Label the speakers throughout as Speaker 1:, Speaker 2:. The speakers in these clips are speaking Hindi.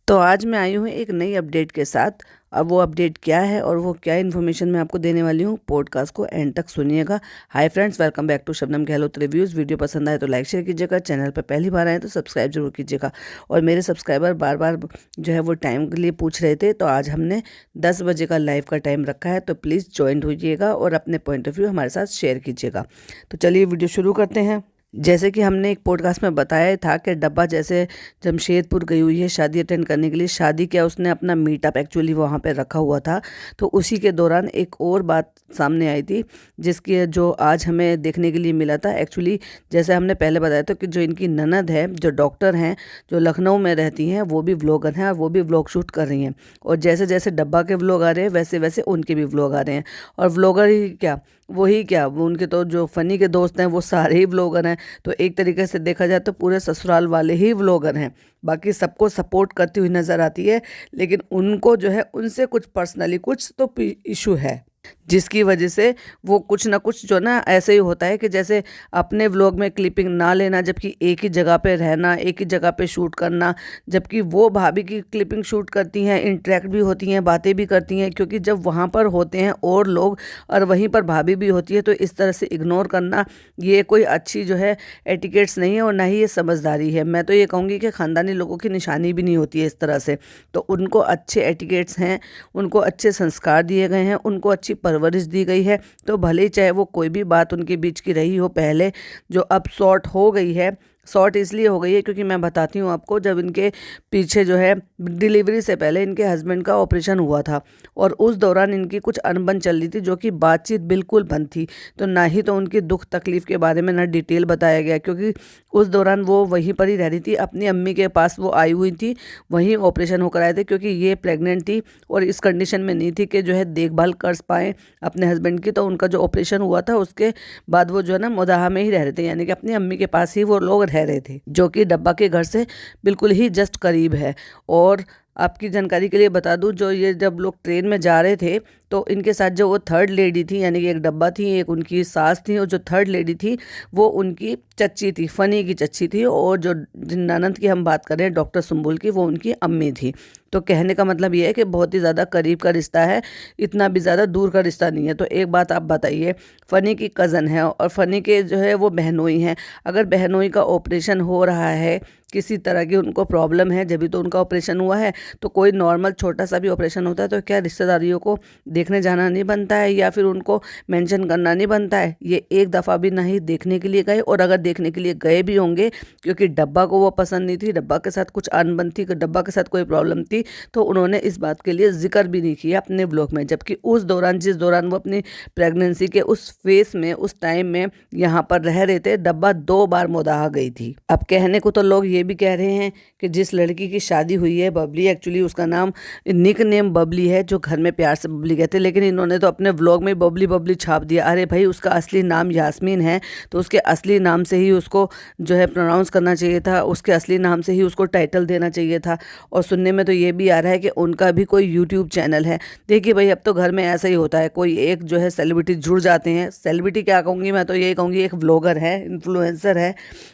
Speaker 1: तो आज मैं आई हूँ एक नई अपडेट के साथ। अब वो अपडेट क्या है और वो क्या इन्फॉर्मेशन मैं आपको देने वाली हूँ, पॉडकास्ट को एंड तक सुनिएगा। Hi friends, welcome back to Shabnam Gehlot reviews. Video पसंद आए तो लाइक शेयर कीजिएगा, चैनल पर पहली बार आए तो सब्सक्राइब जरूर कीजिएगा। और मेरे सब्सक्राइबर बार बार जो है वो टाइम के लिए पूछ रहे थे, तो आज हमने 10 बजे का लाइव का टाइम रखा है, तो प्लीज़ ज्वाइन होइएगा और अपने पॉइंट ऑफ व्यू हमारे साथ शेयर कीजिएगा। तो चलिए वीडियो शुरू करते हैं। जैसे कि हमने एक पॉडकास्ट में बताया था कि डब्बा जैसे जमशेदपुर गई हुई है शादी अटेंड करने के लिए। शादी क्या, उसने अपना मीटअप एक्चुअली वहाँ पे रखा हुआ था। तो उसी के दौरान एक और बात सामने आई थी, जिसकी जो आज हमें देखने के लिए मिला था। एक्चुअली जैसे हमने पहले बताया था कि जो इनकी ननद है, जो डॉक्टर हैं, जो लखनऊ में रहती हैं, वो भी व्लॉगर हैं और वो भी व्लॉग शूट कर रही हैं। और जैसे जैसे डब्बा के व्लॉग आ रहे हैं वैसे वैसे उनके भी व्लॉग आ रहे हैं। और व्लॉगर ही क्या, वही क्या, वो उनके तो जो फ़नी के दोस्त हैं वो सारे ही व्लॉगर हैं। तो एक तरीके से देखा जाए तो पूरे ससुराल वाले ही व्लॉगर हैं। बाकी सबको सपोर्ट करती हुई नज़र आती है, लेकिन उनको जो है उनसे कुछ पर्सनली कुछ तो इशू है, जिसकी वजह से वो कुछ ना कुछ जो ना ऐसे ही होता है कि जैसे अपने व्लॉग में क्लिपिंग ना लेना, जबकि एक ही जगह पे रहना, एक ही जगह पे शूट करना। जबकि वो भाभी की क्लिपिंग शूट करती हैं, इंटरेक्ट भी होती हैं, बातें भी करती हैं, क्योंकि जब वहाँ पर होते हैं और लोग और वहीं पर भाभी भी होती है, तो इस तरह से इग्नोर करना ये कोई अच्छी जो है एटिकेट्स नहीं है और ना ही ये समझदारी है। मैं तो ये कहूँगी कि ख़ानदानी लोगों की निशानी भी नहीं होती है इस तरह से। तो उनको अच्छे एटिकेट्स हैं, उनको अच्छे संस्कार दिए गए हैं, उनको अच्छी परवरिश दी गई है। तो भले ही चाहे वो कोई भी बात उनके बीच की रही हो पहले, जो अब सॉर्ट हो गई है। शॉर्ट इसलिए हो गई है क्योंकि मैं बताती हूँ आपको, जब इनके पीछे जो है डिलीवरी से पहले इनके हस्बैंड का ऑपरेशन हुआ था और उस दौरान इनकी कुछ अनबन चल रही थी, जो कि बातचीत बिल्कुल बंद थी। तो ना ही तो उनकी दुख तकलीफ़ के बारे में ना डिटेल बताया गया, क्योंकि उस दौरान वो वहीं पर ही रह रही थी, अपनी अम्मी के पास वो आई हुई थी, वहीं ऑपरेशन होकर आए थे, क्योंकि ये प्रेग्नेंट थी और इस कंडीशन में नहीं थी कि जो है देखभाल कर पाएँ अपने हस्बैंड की। तो उनका जो ऑपरेशन हुआ था उसके बाद वो जो है ना मोदाहा में ही रह रहे थे, यानी कि अपनी अम्मी के पास ही वो लोग रह रहे थे, जो कि डब्बा के घर से बिल्कुल ही जस्ट करीब है। और आपकी जानकारी के लिए बता दूं, जो ये जब लोग ट्रेन में जा रहे थे तो इनके साथ जो वो थर्ड लेडी थी, यानी कि एक डब्बा थी, एक उनकी सास थी, और जो थर्ड लेडी थी वो उनकी चच्ची थी, फ़नी की चच्ची थी। और जो ननद की हम बात कर रहे हैं डॉक्टर सुम्बुल की, वो उनकी अम्मी थी। तो कहने का मतलब ये है कि बहुत ही ज़्यादा करीब का रिश्ता है, इतना भी ज़्यादा दूर का रिश्ता नहीं है। तो एक बात आप बताइए, फ़नी की कज़न है और फ़नी के जो है वो बहनोई हैं। अगर बहनोई का ऑपरेशन हो रहा है, किसी तरह की उनको प्रॉब्लम है, जब भी तो उनका ऑपरेशन हुआ है, तो कोई नॉर्मल छोटा सा भी ऑपरेशन होता है तो क्या रिश्तेदारियों को देखने जाना नहीं बनता है, या फिर उनको मेंशन करना नहीं बनता है? ये एक दफ़ा भी नहीं देखने के लिए गए, और अगर देखने के लिए गए भी होंगे, क्योंकि डब्बा को वो पसंद नहीं थी, डब्बा के साथ कुछ अनबन थी, डब्बा के साथ कोई प्रॉब्लम थी, तो उन्होंने इस बात के लिए जिक्र भी नहीं किया अपने ब्लॉग में। जबकि उस दौरान, जिस दौरान वो अपनी प्रेगनेंसी के उस फेस में, उस टाइम में यहाँ पर रह रहे थे, डब्बा 2 बार मोदाहा गई थी। अब कहने को तो लोग ये भी कह रहे हैं कि जिस लड़की की शादी हुई है बबली, एक्चुअली उसका नाम निक नेम बबली है, जो घर में प्यार से बबली कहते हैं, लेकिन इन्होंने तो अपने व्लॉग में बबली बबली छाप दिया। अरे भाई, उसका असली नाम यास्मीन है, तो उसके असली नाम से ही उसको जो है प्रोनाउंस करना चाहिए था, उसके असली नाम से ही उसको टाइटल देना चाहिए था। और सुनने में तो ये भी आ रहा है कि उनका भी कोई यूट्यूब चैनल है। देखिए भाई, अब तो घर में ऐसा ही होता है, कोई एक जो है सेलिब्रिटी जुड़ जाते हैं। सेलिब्रिटी क्या कहूँगी मैं, तो यही कहूँगी एक व्लॉगर है, इन्फ्लुएंसर है,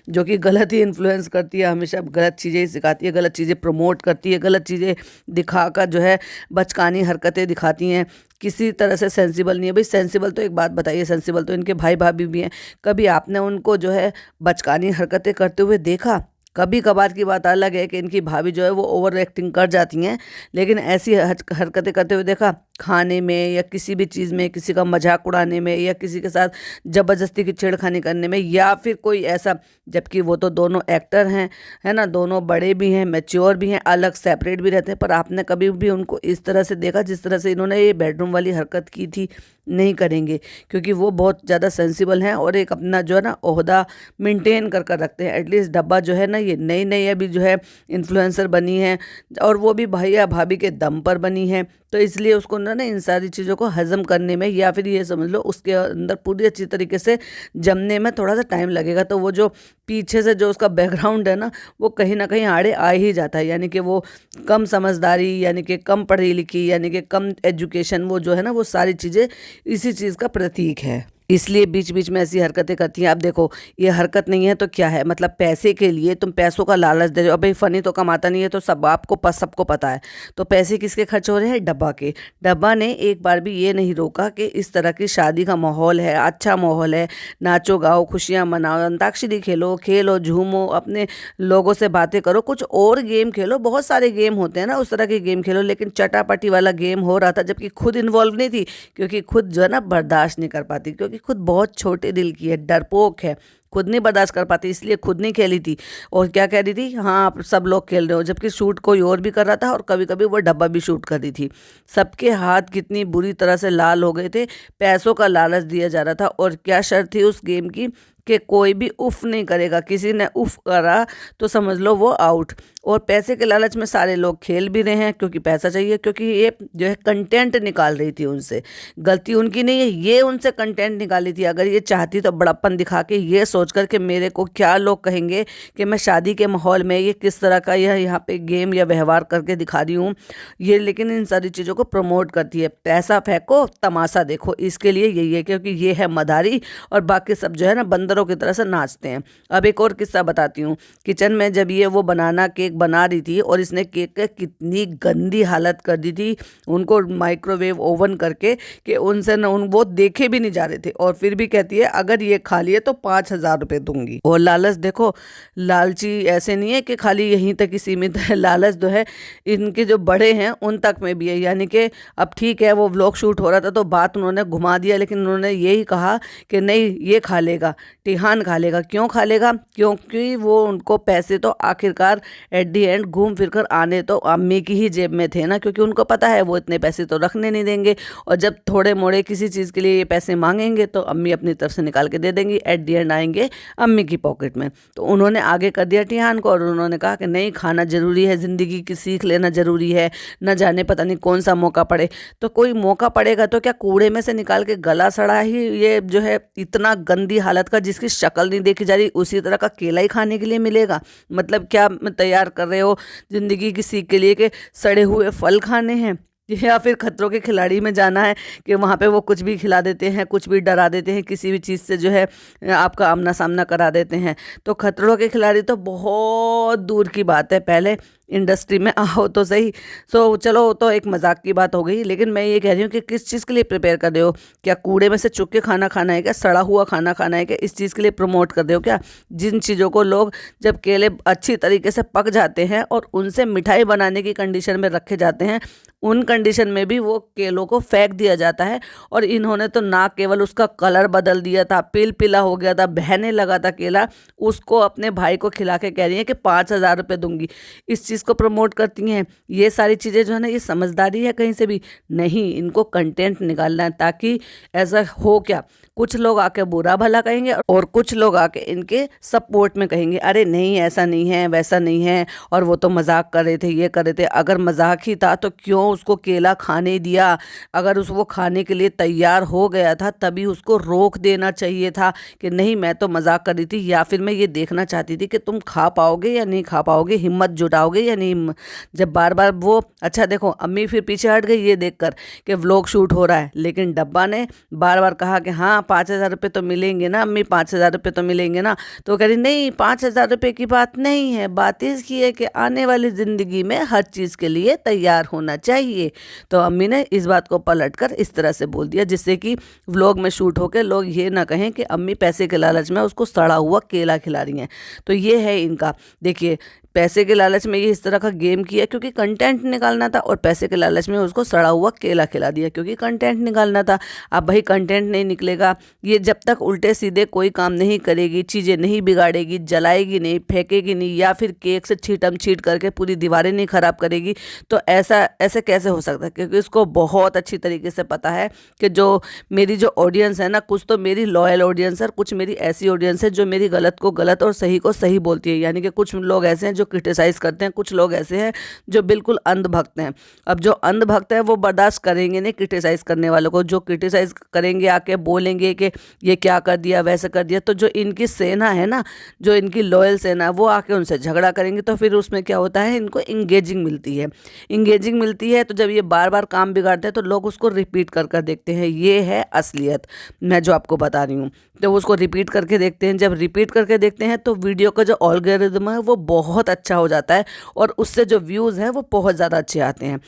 Speaker 1: जो कि गलत ही इन्फ्लुएंस करती है, हमेशा गलत चीज़ें ही सिखाती है, गलत चीज़ें प्रमोट करती है, गलत चीज़ें दिखाकर जो है बचकानी हरकतें दिखाती हैं, किसी तरह से सेंसिबल नहीं है। भाई सेंसिबल तो एक बात बताइए, सेंसिबल तो इनके भाई भाभी भी हैं। कभी आपने उनको जो है बचकानी हरकतें करते हुए देखा? कभी कभार की बात अलग है कि इनकी भाभी जो है वो ओवर एक्टिंग कर जाती हैं, लेकिन ऐसी हरकतें करते हुए देखा? खाने में या किसी भी चीज़ में, किसी का मजाक उड़ाने में, या किसी के साथ ज़बरदस्ती की छेड़खानी करने में, या फिर कोई ऐसा, जबकि वो तो दोनों एक्टर हैं, है ना, दोनों बड़े भी हैं, मैच्योर भी हैं, अलग सेपरेट भी रहते हैं, पर आपने कभी भी उनको इस तरह से देखा जिस तरह से इन्होंने ये बेडरूम वाली हरकत की थी? नहीं करेंगे, क्योंकि वो बहुत ज़्यादा सेंसिबल हैं और एक अपना जो है ना ओहदा मेंटेन कर कर रखते हैं। एटलीस्ट डब्बा जो है ना, ये नई नई अभी जो है इन्फ्लुएंसर बनी है, और वो भी भैया भाभी के दम पर बनी है। तो इसलिए उसको ना इन सारी चीज़ों को हज़म करने में, या फिर ये समझ लो उसके अंदर पूरी अच्छी तरीके से जमने में थोड़ा सा टाइम लगेगा। तो वो जो पीछे से जो उसका बैकग्राउंड है ना, वो कहीं ना कहीं आड़े आ ही जाता है, यानी कि वो कम समझदारी, यानी कि कम पढ़ी लिखी, यानी कि कम एजुकेशन, वो जो है ना वो सारी चीज़ें इसी चीज़ का प्रतीक है। इसलिए बीच बीच में ऐसी हरकतें करती हैं। अब देखो, ये हरकत नहीं है तो क्या है, मतलब पैसे के लिए तुम पैसों का लालच दे रहे हो। अब भाई फनी तो कमाता नहीं है, तो सबको पता है। तो पैसे किसके खर्च हो रहे हैं? डब्बा के। डब्बा ने एक बार भी ये नहीं रोका कि इस तरह की शादी का माहौल है, अच्छा माहौल है, नाचो गाओ, खुशियाँ मनाओ, अंताक्षरी खेलो, खेलो झूमो, अपने लोगों से बातें करो, कुछ और गेम खेलो, बहुत सारे गेम होते हैं ना, उस तरह के गेम खेलो। लेकिन चटापटी वाला गेम हो रहा था, जबकि खुद इन्वॉल्व नहीं थी, क्योंकि खुद जो है ना बर्दाश्त नहीं कर पाती, क्योंकि खुद बहुत छोटे दिल की है, डरपोक है, खुद नहीं बर्दाश्त कर पाती, इसलिए खुद नहीं खेली थी। और क्या कह रही थी, हाँ आप सब लोग खेल रहे हो, जबकि शूट कोई और भी कर रहा था, और कभी कभी वो डब्बा भी शूट कर रही थी। सबके हाथ कितनी बुरी तरह से लाल हो गए थे, पैसों का लालच दिया जा रहा था। और क्या शर्त थी उस गेम की, कि कोई भी उफ नहीं करेगा, किसी ने उफ करा तो समझ लो वो आउट। और पैसे के लालच में सारे लोग खेल भी रहे हैं, क्योंकि पैसा चाहिए, क्योंकि ये जो है कंटेंट निकाल रही थी उनसे, गलती उनकी नहीं है, ये उनसे कंटेंट निकाली थी। अगर ये चाहती तो बड़प्पन दिखा के, ये सोच कर के मेरे को क्या लोग कहेंगे कि मैं शादी के माहौल में ये किस तरह का यह यहाँ पे गेम या व्यवहार करके दिखा रही हूँ, ये लेकिन इन सारी चीज़ों को प्रमोट करती है। पैसा फेंको, तमाशा देखो, इसके लिए यही है, क्योंकि ये है मदारी, और बाकी सब जो है ना बंदरों की तरह से नाचते हैं। अब एक और किस्सा बताती हूँ। किचन में जब ये वो बनाना केक बना रही थी, और इसने केक की कितनी गंदी हालत कर दी थी, उनको माइक्रोवेव ओवन करके, कि उनसे न उन वो देखे भी नहीं जा रहे थे। और फिर भी कहती है अगर ये खा लिए तो 5,000 रुपये दूंगी। और लालच देखो, लालची ऐसे नहीं है कि खाली यहीं तक ही सीमित है, लालच जो है इनके जो बड़े हैं उन तक में भी है। यानी कि अब ठीक है, वो व्लॉग शूट हो रहा था तो बात उन्होंने घुमा दिया, लेकिन उन्होंने यही कहा कि नहीं ये खा लेगा, टिहान खा लेगा। क्यों खा लेगा? क्योंकि वो उनको पैसे तो आखिरकार एट दी एंड घूम फिर कर आने तो अम्मी की ही जेब में थे ना, क्योंकि उनको पता है वो इतने पैसे तो रखने नहीं देंगे, और जब थोड़े मोड़े किसी चीज़ के लिए ये पैसे मांगेंगे तो अम्मी अपनी तरफ से निकाल के दे देंगी, एट दी एंड आएंगे अम्मी की पॉकेट में। तो उन्होंने आगे कर दिया टिहान को, और उन्होंने कहा कि नहीं, खाना जरूरी है, ज़िंदगी की सीख लेना जरूरी है, न जाने पता नहीं कौन सा मौका पड़े। तो कोई मौका पड़ेगा तो क्या कूड़े में से निकाल के गला सड़ा ही ये जो है इतना गंदी हालत का, जिसकी शक्ल नहीं देखी जा रही, उसी तरह का केला ही खाने के लिए मिलेगा? मतलब क्या तैयार कर रहे हो जिंदगी की सीख के लिए कि सड़े हुए फल खाने हैं? या फिर खतरों के खिलाड़ी में जाना है कि वहाँ पे वो कुछ भी खिला देते हैं, कुछ भी डरा देते हैं, किसी भी चीज़ से जो है आपका आमना सामना करा देते हैं। तो खतरों के खिलाड़ी तो बहुत दूर की बात है, पहले इंडस्ट्री में आओ तो सही। सो चलो, तो एक मजाक की बात हो गई, लेकिन मैं ये कह रही हूँ कि किस चीज़ के लिए प्रिपेयर कर रहे हो? क्या कूड़े में से चुक के खाना खाना है क्या? सड़ा हुआ खाना खाना है क्या? इस चीज़ के लिए प्रमोट कर रहे हो क्या? जिन चीज़ों को लोग, जब केले अच्छी तरीके से पक जाते हैं और उनसे मिठाई बनाने की कंडीशन में रखे जाते हैं, उन कंडीशन में भी वो केलों को फेंक दिया जाता है। और इन्होंने तो ना केवल उसका कलर बदल दिया था, पिला हो गया था, बहने लगा था केला, उसको अपने भाई को खिला के कह रही है कि 5,000 रुपये दूंगी। इस चीज़ को प्रमोट करती हैं। ये सारी चीज़ें जो है ना, ये समझदारी है कहीं से भी नहीं, इनको कंटेंट निकालना है, ताकि ऐसा हो क्या, कुछ लोग आके बुरा भला कहेंगे और कुछ लोग आके इनके सपोर्ट में कहेंगे अरे नहीं ऐसा नहीं है, वैसा नहीं है, और वो तो मजाक कर रहे थे, ये कर रहे थे। अगर मजाक ही था तो क्यों उसको केला खाने दिया? अगर वो खाने के लिए तैयार हो गया था तभी उसको रोक देना चाहिए था कि नहीं मैं तो मजाक कर रही थी, या फिर मैं ये देखना चाहती थी कि तुम खा पाओगे या नहीं खा पाओगे, हिम्मत जुटाओगे या नहीं। जब बार बार वो, अच्छा देखो अम्मी फिर पीछे हट गई ये देखकर कि व्लॉग शूट हो रहा है, लेकिन डब्बा ने बार बार कहा कि हाँ 5,000 रुपये तो मिलेंगे ना अम्मी, 5,000 रुपये तो मिलेंगे ना। तो कह रही नहीं, 5,000 रुपये की बात नहीं है, बात इसकी है कि आने वाली ज़िंदगी में हर चीज़ के लिए तैयार होना चाहिए। तो अम्मी ने इस बात को पलट कर इस तरह से बोल दिया, जिससे कि व्लॉग में शूट होकर लोग ये ना कहें कि अम्मी पैसे के लालच में उसको सड़ा हुआ केला खिला रही हैं। तो ये है इनका, देखिए पैसे के लालच में ये इस तरह का गेम किया क्योंकि कंटेंट निकालना था, और पैसे के लालच में उसको सड़ा हुआ केला खिला दिया क्योंकि कंटेंट निकालना था। अब भाई कंटेंट नहीं निकलेगा, ये जब तक उल्टे सीधे कोई काम नहीं करेगी, चीज़ें नहीं बिगाड़ेगी, जलाएगी नहीं, फेंकेगी नहीं, या फिर केक से छीटम छीट करके पूरी दीवारें नहीं ख़राब करेगी, तो ऐसे कैसे हो सकता है? क्योंकि इसको बहुत अच्छी तरीके से पता है कि जो मेरी जो ऑडियंस है ना, कुछ तो मेरी लॉयल ऑडियंस है और कुछ मेरी ऐसी ऑडियंस है जो मेरी गलत को गलत और सही को सही बोलती है। यानी कि कुछ लोग ऐसे हैं जो क्रिटिसाइज़ करते हैं, कुछ लोग ऐसे हैं जो बिल्कुल अंधभक्त हैं। अब जो अंधभक्त हैं वो बर्दाश्त करेंगे नहीं क्रिटिसाइज़ करने वालों को, जो क्रिटिसाइज़ करेंगे आके बोलेंगे कि ये क्या कर दिया, वैसे कर दिया, तो जो इनकी सेना है ना, जो इनकी लॉयल सेना, वो आके उनसे झगड़ा करेंगे। तो फिर उसमें क्या होता है, इनको इंगेजिंग मिलती है। इंगेजिंग मिलती है तो जब ये बार बार काम बिगाड़ते हैं तो लोग उसको रिपीट कर कर देखते हैं। ये है असलियत, मैं जो आपको बता रही हूँ। तो उसको रिपीट करके देखते हैं, जब रिपीट करके देखते हैं तो वीडियो का जो एल्गोरिदम है वो बहुत अच्छा हो जाता है और उससे जो व्यूज़ हैं वो बहुत ज़्यादा अच्छे आते हैं।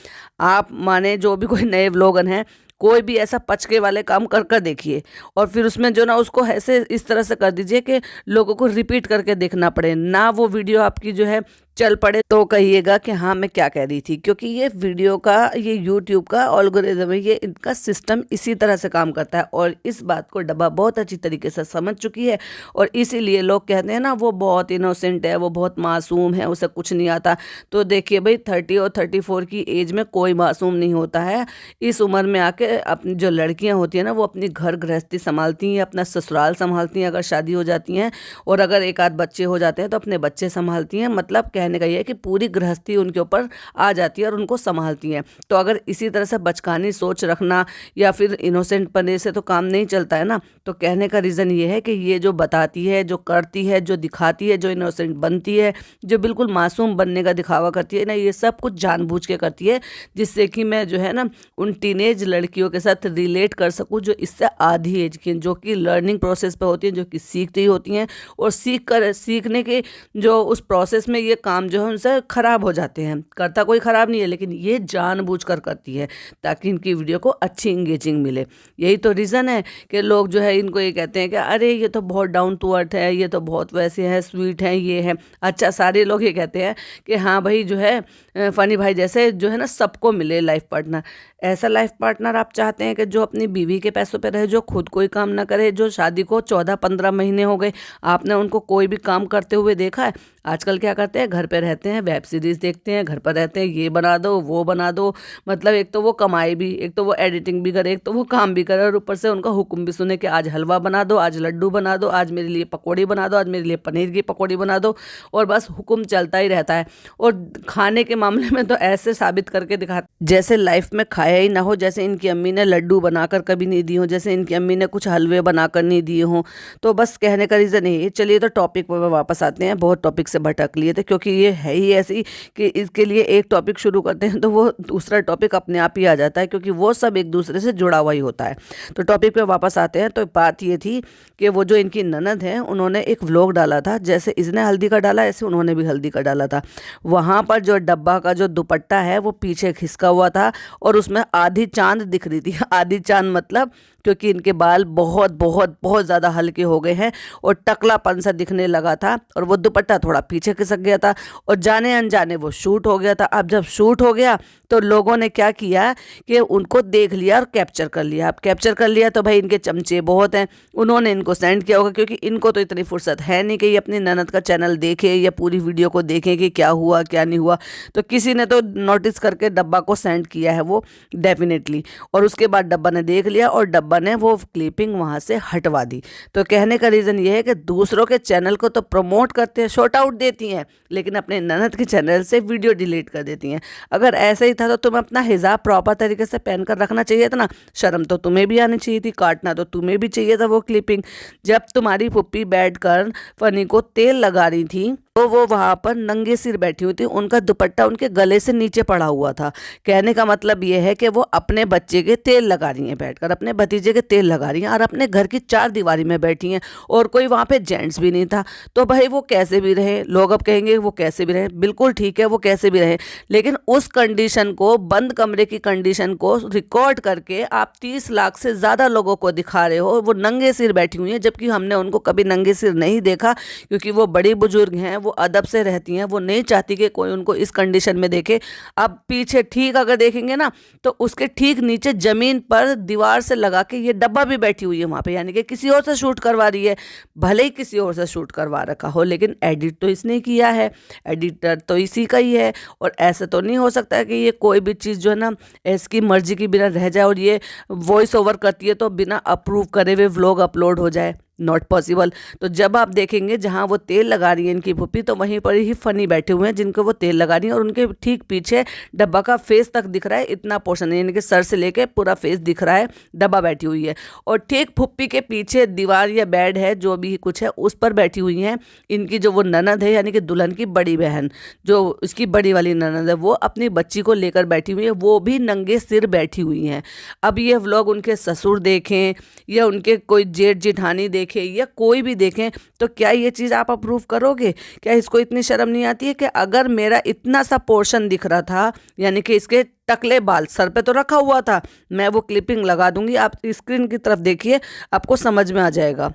Speaker 1: आप माने जो भी कोई नए व्लॉगर हैं, कोई भी ऐसा पचके वाले काम कर कर देखिए और फिर उसमें जो ना उसको ऐसे इस तरह से कर दीजिए कि लोगों को रिपीट करके देखना पड़े ना, वो वीडियो आपकी जो है चल पड़े तो कहिएगा कि हाँ मैं क्या कह रही थी। क्योंकि ये वीडियो का, ये यूट्यूब का एल्गोरिदम है, ये इनका सिस्टम इसी तरह से काम करता है और इस बात को डब्बा बहुत अच्छी तरीके से समझ चुकी है और इसीलिए लोग कहते हैं ना वो बहुत इनोसेंट है, वो बहुत मासूम है, उसे कुछ नहीं आता। तो देखिए भाई 30 और 34 की एज में कोई मासूम नहीं होता है। इस उम्र में आके अपनी जो लड़कियां होती हैं ना वो अपनी घर गृहस्थी संभालती हैं, अपना ससुराल संभालती हैं अगर शादी हो जाती हैं, और अगर एक आध बच्चे हो जाते हैं तो अपने बच्चे संभालती हैं। मतलब कहने का ये है कि पूरी गृहस्थी उनके ऊपर आ जाती है और उनको संभालती हैं। तो अगर इसी तरह से बचकानी सोच रखना या फिर इनोसेंट पने से तो काम नहीं चलता है ना। तो कहने का रीज़न ये है कि ये जो बताती है, जो करती है, जो दिखाती है, जो इनोसेंट बनती है, जो बिल्कुल मासूम बनने का दिखावा करती है ना, ये सब कुछ जानबूझ के करती है जिससे कि मैं जो है ना उन टीनेज लड़कियों के साथ रिलेट कर सकूं जो इससे आधी एज की, जो कि लर्निंग प्रोसेस पे होती हैं, जो कि सीखती होती हैं और सीखने के जो उस प्रोसेस में ये काम जो है उनसे ख़राब हो जाते हैं। करता कोई ख़राब नहीं है, लेकिन ये जानबूझकर करती है ताकि इनकी वीडियो को अच्छी इंगेजिंग मिले। यही तो रीज़न है कि लोग जो है इनको ये कहते हैं कि अरे ये तो बहुत डाउन टू अर्थ है, ये तो बहुत वैसे है, स्वीट है, ये है। अच्छा, सारे लोग ये कहते हैं कि हाँ भाई जो है फ़नी भाई जैसे जो है ना सबको मिले लाइफ पार्टनर। ऐसा लाइफ पार्टनर आप चाहते हैं कि जो अपनी बीवी के पैसों पे रहे, जो खुद कोई काम ना करे, जो शादी को 14-15 महीने हो गए, आपने उनको कोई भी काम करते हुए देखा है? आजकल क्या करते हैं, घर पे रहते हैं, वेब सीरीज़ देखते हैं, घर पर रहते हैं, ये बना दो वो बना दो। मतलब एक तो वो कमाए भी, एक तो वो एडिटिंग भी करे, एक तो वो काम भी करे और ऊपर से उनका हुक्म भी सुने कि आज हलवा बना दो, आज लड्डू बना दो, आज मेरे लिए पकौड़ी बना दो, आज मेरे लिए पनीर की पकौड़ी बना दो, और बस हुक्म चलता ही रहता है। और खाने के मामले में तो ऐसे साबित करके दिखाते जैसे लाइफ में खाया ही ना हो, जैसे इनकी अम्मी ने लड्डू बनाकर कभी नहीं दिए हों, जैसे इनकी अम्मी ने कुछ हलवे बनाकर नहीं दिए हों। तो बस कहने का रीज़न यही है। चलिए तो टॉपिक पर वापस आते हैं, बहुत टॉपिक से भटक लिए थे क्योंकि ये है ही ऐसी कि इसके लिए एक टॉपिक शुरू करते हैं तो वो दूसरा टॉपिक अपने आप ही आ जाता है, क्योंकि वो सब एक दूसरे से जुड़ा हुआ ही होता है। तो टॉपिक पे वापस आते हैं। तो बात ये थी कि वो जो इनकी ननद है उन्होंने एक व्लॉग डाला था, जैसे इसने हल्दी का डाला ऐसे उन्होंने भी हल्दी का डाला था। वहाँ पर जो डब्बा का जो दुपट्टा है वो पीछे खिसका हुआ था और उसमें आधी चांद दिख रही थी। आधी चांद मतलब क्योंकि इनके बाल बहुत बहुत बहुत ज़्यादा हल्के हो गए हैं और टकलापन सा दिखने लगा था और वो दुपट्टा थोड़ा पीछे खिसक गया था और जाने अनजाने वो शूट हो गया था। अब जब शूट हो गया तो लोगों ने क्या किया कि उनको देख लिया और कैप्चर कर लिया। अब कैप्चर कर लिया तो भाई इनके चमचे बहुत हैं, उन्होंने इनको सेंड किया होगा, क्योंकि इनको तो इतनी फुर्सत है नहीं कि ये अपनी ननद का चैनल देखे या पूरी वीडियो को देखें कि क्या हुआ क्या नहीं हुआ। तो किसी ने तो नोटिस करके डब्बा को सेंड किया है वो डेफिनेटली, और उसके बाद डब्बा ने देख लिया और डब्बा ने वो क्लिपिंग वहां से हटवा दी। तो कहने का रीज़न ये है कि दूसरों के चैनल को तो प्रमोट करते हैं, शॉर्ट आउट देती हैं, लेकिन अपने ननद के चैनल से वीडियो डिलीट कर देती हैं। अगर ऐसा ही था तो तुम्हें अपना हिजाब प्रॉपर तरीके से पहन कर रखना चाहिए था ना, शर्म तो तुम्हें भी आनी चाहिए थी, काटना तो तुम्हें भी चाहिए था वो क्लिपिंग। जब तुम्हारी पुप्पी बैठकर फनी को तेल लगा रही थी तो वो वहाँ पर नंगे सिर बैठी हुई थी, उनका दुपट्टा उनके गले से नीचे पड़ा हुआ था। कहने का मतलब ये है कि वो अपने बच्चे के तेल लगा रही हैं बैठकर, अपने भतीजे के तेल लगा रही हैं और अपने घर की चार दीवारी में बैठी हैं और कोई वहाँ पे जेंट्स भी नहीं था। तो भाई वो कैसे भी रहे, लोग अब कहेंगे वो कैसे भी रहे, बिल्कुल ठीक है वो कैसे भी रहे, लेकिन उस कंडीशन को, बंद कमरे की कंडीशन को रिकॉर्ड करके आप 30 लाख से ज़्यादा लोगों को दिखा रहे हो। वो नंगे सिर बैठी हुई हैं, जबकि हमने उनको कभी नंगे सिर नहीं देखा, क्योंकि वो बड़ी बुजुर्ग हैं, वो अदब से रहती हैं, वो नहीं चाहती कि कोई उनको इस कंडीशन में देखे। अब पीछे ठीक अगर देखेंगे ना तो उसके ठीक नीचे जमीन पर दीवार से लगा के ये डब्बा भी बैठी हुई है वहाँ पे, यानी कि किसी और से शूट करवा रही है। भले ही किसी और से शूट करवा रखा हो, लेकिन एडिट तो इसने किया है, एडिटर तो इसी का ही है। और ऐसा तो नहीं हो सकता कि ये कोई भी चीज़ जो है ना इसकी मर्जी की बिना रह जाए और ये वॉइस ओवर करती है तो बिना अप्रूव करे हुए व्लॉग अपलोड हो जाए। Not possible. तो जब आप देखेंगे जहाँ वो तेल लगा रही है इनकी फूफी, तो वहीं पर ही फनी बैठे हुए हैं जिनको वो तेल लगा रही है, और उनके ठीक पीछे डब्बा का फेस तक दिख रहा है, इतना पोर्शन है, यानी कि सर से लेके पूरा फेस दिख रहा है, डब्बा बैठी हुई है। और ठीक फूफी के पीछे दीवार या बेड है, जो भी कुछ है, उस पर बैठी हुई हैं इनकी जो वो ननद है, यानी कि दुल्हन की बड़ी बहन, जो उसकी बड़ी वाली ननद है, वो अपनी बच्ची को लेकर बैठी हुई है, वो भी नंगे सिर बैठी हुई हैं। अब ये व्लॉग उनके ससुर देखें या उनके कोई जेठ जेठानी देखें या कोई भी देखें, तो क्या ये चीज़ आप अप्रूव करोगे? क्या इसको इतनी शर्म नहीं आती है कि अगर मेरा इतना सा पोर्शन दिख रहा था, यानी कि इसके टकले बाल सर पे तो रखा हुआ था, मैं वो क्लिपिंग लगा दूंगी, आप स्क्रीन की तरफ देखिए, आपको समझ में आ जाएगा।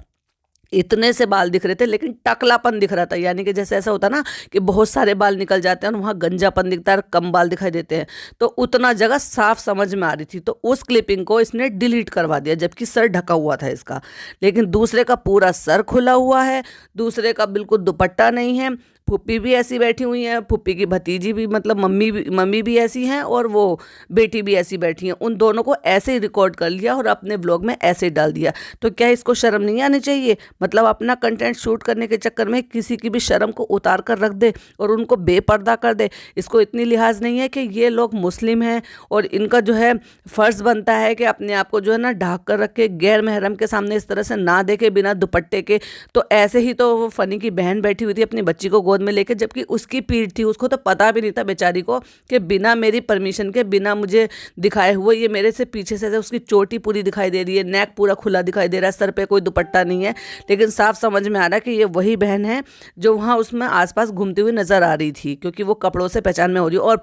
Speaker 1: इतने से बाल दिख रहे थे लेकिन टकलापन दिख रहा था, यानी कि जैसे ऐसा होता ना कि बहुत सारे बाल निकल जाते हैं और वहाँ गंजापन दिखता है, कम बाल दिखाई देते हैं, तो उतना जगह साफ समझ में आ रही थी। तो उस क्लिपिंग को इसने डिलीट करवा दिया, जबकि सर ढका हुआ था इसका। लेकिन दूसरे का पूरा सर खुला हुआ है, दूसरे का बिल्कुल दुपट्टा नहीं है। फूफी भी ऐसी बैठी हुई है, फूफी की भतीजी भी, मतलब मम्मी भी ऐसी हैं, और वो बेटी भी ऐसी बैठी हैं। उन दोनों को ऐसे ही रिकॉर्ड कर लिया और अपने ब्लॉग में ऐसे ही डाल दिया। तो क्या इसको शर्म नहीं आनी चाहिए? मतलब अपना कंटेंट शूट करने के चक्कर में किसी की भी शर्म को उतार कर रख दे और उनको बेपर्दा कर दे। इसको इतनी लिहाज नहीं है कि ये लोग मुस्लिम हैं और इनका जो है फ़र्ज़ बनता है कि अपने आप को जो है ना ढाक कर रखे, गैर महरम के सामने इस तरह से ना देखे बिना दुपट्टे के। तो ऐसे ही तो वो फनी की बहन बैठी हुई थी अपनी बच्ची को गोद में लेके, जबकि उसकी पीठ थी, उसको तो पता भी नहीं था बेचारी को कि बिना मेरी परमिशन के, बिना मुझे दिखाए हुए ये मेरे से पीछे से उसकी चोटी पूरी दिखाई दे रही है, नेक पूरा खुला दिखाई दे रहा है, सर पे कोई दुपट्टा नहीं है। लेकिन साफ समझ में आ रहा है कि ये वही बहन है जो वहाँ उसमें आसपास घूमती हुई नजर आ रही थी, क्योंकि वो कपड़ों से पहचान में हो रही है। और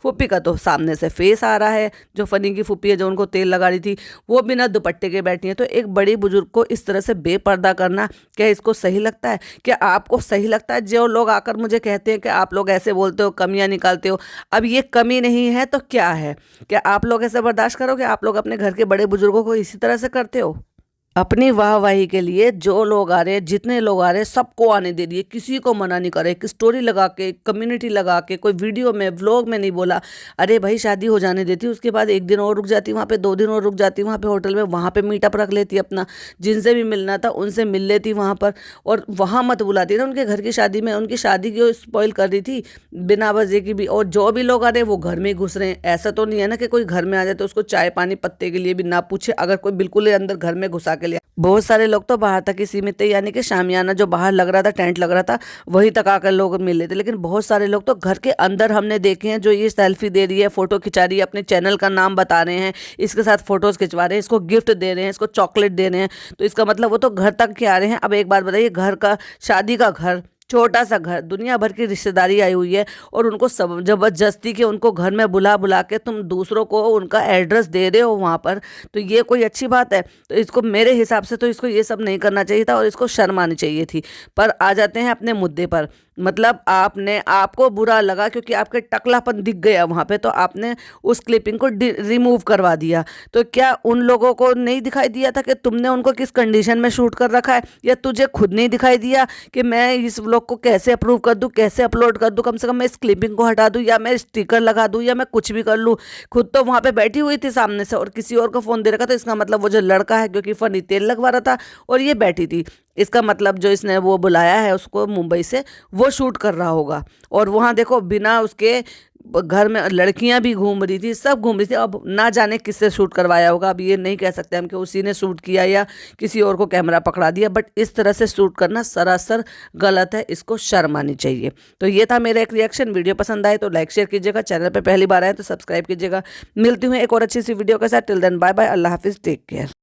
Speaker 1: फूफी का तो सामने से फेस आ रहा है, जो फनी की फूफी है जो उनको तेल लगा रही थी, वो बिना दुपट्टे के बैठी है। तो एक बड़ी बुजुर्ग को इस तरह से बेपर्दा करना, क्या इसको सही लगता है? क्या आपको सही लगता है? जो लोग आकर मुझे कहते हैं कि आप लोग ऐसे बोलते हो, कमियां निकालते हो, अब ये कमी नहीं है तो क्या है? क्या आप लोग ऐसे बर्दाश्त करोगे? आप लोग अपने घर के बड़े बुजुर्गों को इसी तरह से करते हो? अपनी वाहवाही के लिए जो लोग आ रहे हैं, जितने लोग आ रहे हैं, सबको आने दे दिए, किसी को मना नहीं करे। एक स्टोरी लगा के, कम्युनिटी लगा के, कोई वीडियो में, व्लॉग में नहीं बोला। अरे भाई शादी हो जाने देती, उसके बाद 1 दिन और रुक जाती वहाँ पे, 2 दिन और रुक जाती वहाँ पे होटल में, वहाँ पे मीटअप रख लेती अपना, जिनसे भी मिलना था उनसे मिल लेती वहाँ पर, और वहाँ मत बुलाती ना उनके घर की शादी में। उनकी शादी की स्पॉइल कर रही थी बिना वजह की भी। और जो भी लोग आ रहे हैं वो घर में ही घुस रहे हैं। ऐसा तो नहीं है ना कि कोई घर में आ जाए तो उसको चाय पानी पत्ते के लिए भी ना पूछे, अगर कोई बिल्कुल ही अंदर घर में घुसा के लिया। बहुत सारे लोग तो बाहर तक ही सीमित थे, यानी कि शामियाना जो बाहर लग रहा था, टेंट लग रहा था, वहीं तक आकर लोग मिल लेते। लेकिन बहुत सारे लोग तो घर के अंदर हमने देखे हैं, जो ये सेल्फी दे रही है, फोटो खिंचा रही है, अपने चैनल का नाम बता रहे हैं, इसके साथ फोटोज खिंचवा रहे हैं, इसको गिफ्ट दे रहे हैं, इसको चॉकलेट दे रहे हैं। तो इसका मतलब वो तो घर तक के आ रहे हैं। अब एक बात बताइए, घर का, शादी का घर, छोटा सा घर, दुनिया भर की रिश्तेदारी आई हुई है, और उनको सब जबरदस्ती के उनको घर में बुला बुला के तुम दूसरों को उनका एड्रेस दे रहे हो वहाँ पर, तो ये कोई अच्छी बात है? तो इसको, मेरे हिसाब से तो इसको ये सब नहीं करना चाहिए था और इसको शर्म आनी चाहिए थी। पर आ जाते हैं अपने मुद्दे पर। मतलब आपको बुरा लगा क्योंकि आपके टकलापन दिख गया वहाँ पे, तो आपने उस क्लिपिंग को रिमूव करवा दिया। तो क्या उन लोगों को नहीं दिखाई दिया था कि तुमने उनको किस कंडीशन में शूट कर रखा है? या तुझे खुद नहीं दिखाई दिया कि मैं इस व्लॉग को कैसे अप्रूव कर दूं, कैसे अपलोड कर दूं? कम से कम मैं इस क्लिपिंग को हटा दूं, या मैं स्टिकर लगा दूं, या मैं कुछ भी कर लूं। खुद तो वहाँ पे बैठी हुई थी सामने से और किसी और को फ़ोन दे रखा था। इसका मतलब वो जो लड़का है, क्योंकि फनी तेल लगवा रहा था और ये बैठी थी, इसका मतलब जो इसने वो बुलाया है उसको मुंबई से, वो शूट कर रहा होगा। और वहाँ देखो बिना उसके घर में लड़कियां भी घूम रही थी, सब घूम रही थी। अब ना जाने किससे शूट करवाया होगा, अब ये नहीं कह सकते हम कि उसी ने शूट किया या किसी और को कैमरा पकड़ा दिया, बट इस तरह से शूट करना सरासर गलत है, इसको शर्म आनी चाहिए। तो ये था मेरा एक रिएक्शन। वीडियो पसंद आए तो लाइक शेयर कीजिएगा, चैनल पर पहली बार आए तो सब्सक्राइब कीजिएगा। मिलती हूँ एक और अच्छी सी वीडियो के साथ। टिल देन बाय बाय, अल्लाह हाफिज़, टेक केयर।